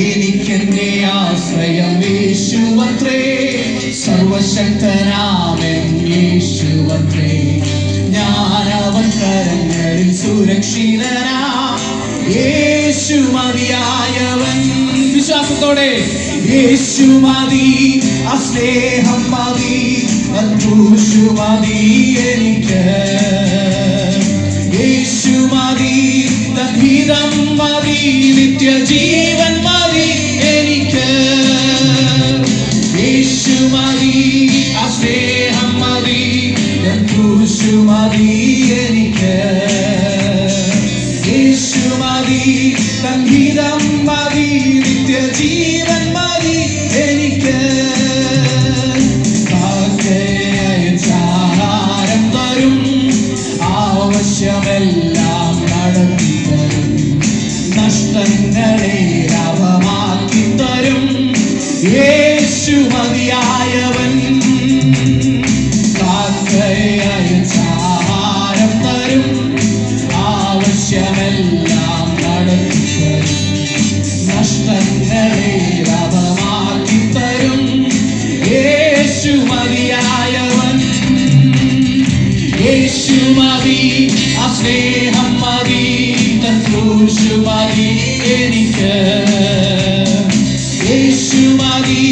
എനിക്കെന്റെ ആശ്രയം യേശുവത്രേ, സർവശക്തനാമൻ യേശുവത്രേ. ഞാനവൻ കരങ്ങളിൽ സുരക്ഷിതനാ, യേശു മതിയായവൻ. വിശ്വാസത്തോടെ യേശു മതി, ആ സ്നേഹം മതി, ക്രൂശു മതി എനിക്ക്. യേശു മതി, തദ്ഹിതം മതി, നിത്യജീവൻ മതി എനിക്ക്. യേശു മതി, ആ സ്നേഹം മതി, ക്രൂശു മതി എനിക്ക്. യേശു മതി, തദ്ഹിതം മതി, നിത്യജീവൻ മതി എനിക്ക്. ആഹാരം തരും, ആവശ്യമെല്ലാം നടത്തി തരും, നഷ്ടങ്ങളെ ലാഭമാക്കി തരും യേശു മതിയായവൻ. ആഹാരം തരും, ആവശ്യമെല്ലാം നടത്തി തരും, നഷ്ടങ്ങളെ ലാഭമാക്കി തരും യേശു മതിയായവൻ. യേശു മതി, ആ സ്നേഹം മതി, ക്രൂശു മതി എനിക്ക്. യേശു മതി,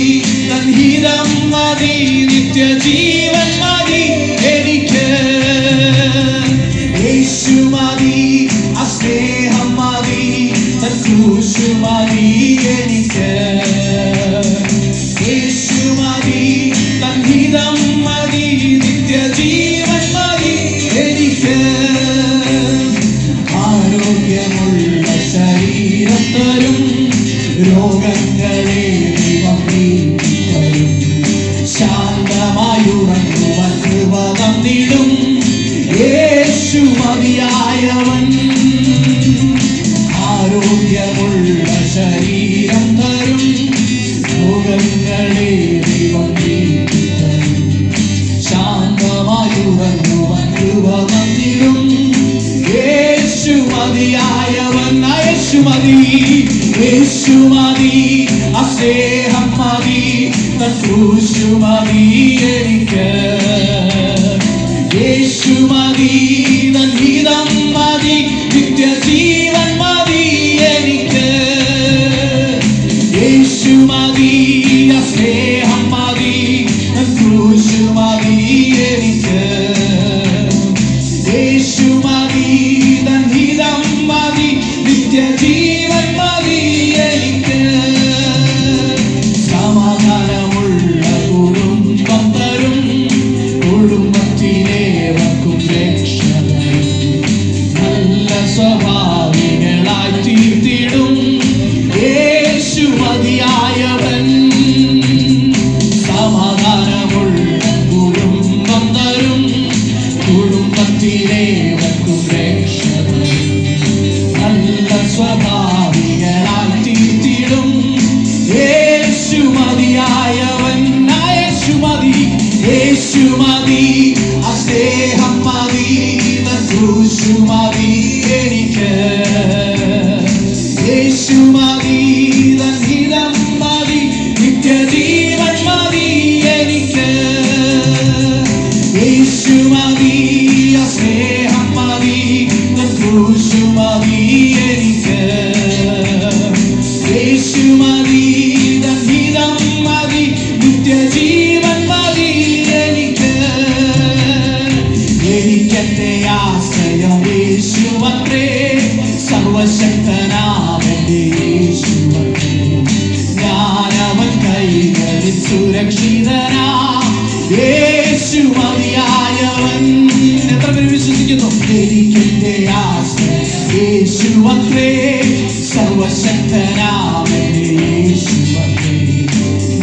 തദ്ഹിതം മതി, നിത്യജീവൻ മതി എനിക്ക്. യേശു മതി, ആ സ്നേഹം മതി, ക്രൂശു മതി എനിക്ക്. യേശു മതി, തദ്ഹിതം മതി, നിത്യജീവൻ മതി എനിക്ക്. ആരോഗ്യമുള്ള ശരീരം തരും, രോഗങ്ങളെ ദൈവം നീക്കിത്തരും, ശാന്തമായുറങ്ങുവാൻ കൃപ തന്നിടും യേശു മതിയായവൻ. ആരോഗ്യമുള്ള ശരീരം തരും, രോഗങ്ങളെ ദൈവം നീക്കിത്തരും, ശാന്തമായുറങ്ങുവാൻ കൃപ തന്നിടും യേശു മതിയായവൻ. യേശു മതി, യേശു മതി, ആ സ്നേഹം മതി, ക്രൂശു മതി എനിക്ക്. യേശു മതി, തദ്ഹിതം മതി, നിത്യജീവൻ മതി എനിക്ക്. യേശു മതി, ആ സ്നേഹം മതി, ക്രൂശു മതി എനിക്ക്. യേശു മതി, തദ്ഹിതം മതി, നിത്യജീവൻ മതി എനിക്ക്. സമാധാനമുള്ള കുടുംബം തരും, കുടുംബത്തിലേവർക്കും രക്ഷ തരും, നല്ല സ്വഭാവികളായി തീർത്തിടും യേശു മതിയായവൻ. സമാധാനമുള്ള കുടുംബം തരും, കുടുംബത്തിലേവർക്കും രക്ഷ തരും, നല്ല സ്വഭാവികളായി തീർത്തിടും യേശു മതിയായവൻ. യേശു മതി, യേശു മതി, ആ സ്നേഹം മതി, ക്രൂശു മതി എനിക്ക്. യേശു മതി, തദ്ഹിതം മതി, നിത്യജീവൻ മതി എനിക്ക്. യേശു മതി, ആ സ്നേഹം മതി, ക്രൂശു മതി എനിക്ക്. യേശു മതി, തദ്ഹിതം മതി, നിത്യജീവൻ മതി എനിക്ക്. എനിക്കെന്റെ ആശ്രയം യേശുവത്രേ, സർവശക്തനാമന്റെ യേശുവത്രേ. ഞാനവൻ കൈകളിൽ സുരക്ഷിതനാ, യേശു മതിയായവൻ. എത്ര പേര് വിശ്വസിക്കുന്നു? എനിക്കെന്റെ ആശ്രയം യേശുവത്രേ, സർവശക്തനാമന്റെ യേശുവത്രേ.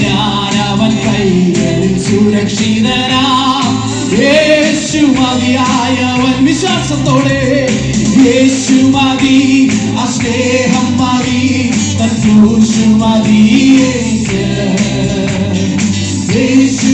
ഞാനവൻ കൈകളിൽ സുരക്ഷിതനാ, യേശു മതിയായവൻ. വിശ്വാസത്തോടെ യേശു മതി, ആ സ്നേഹം മതി, ക്രൂശു മതി എനിക്ക്. യേശു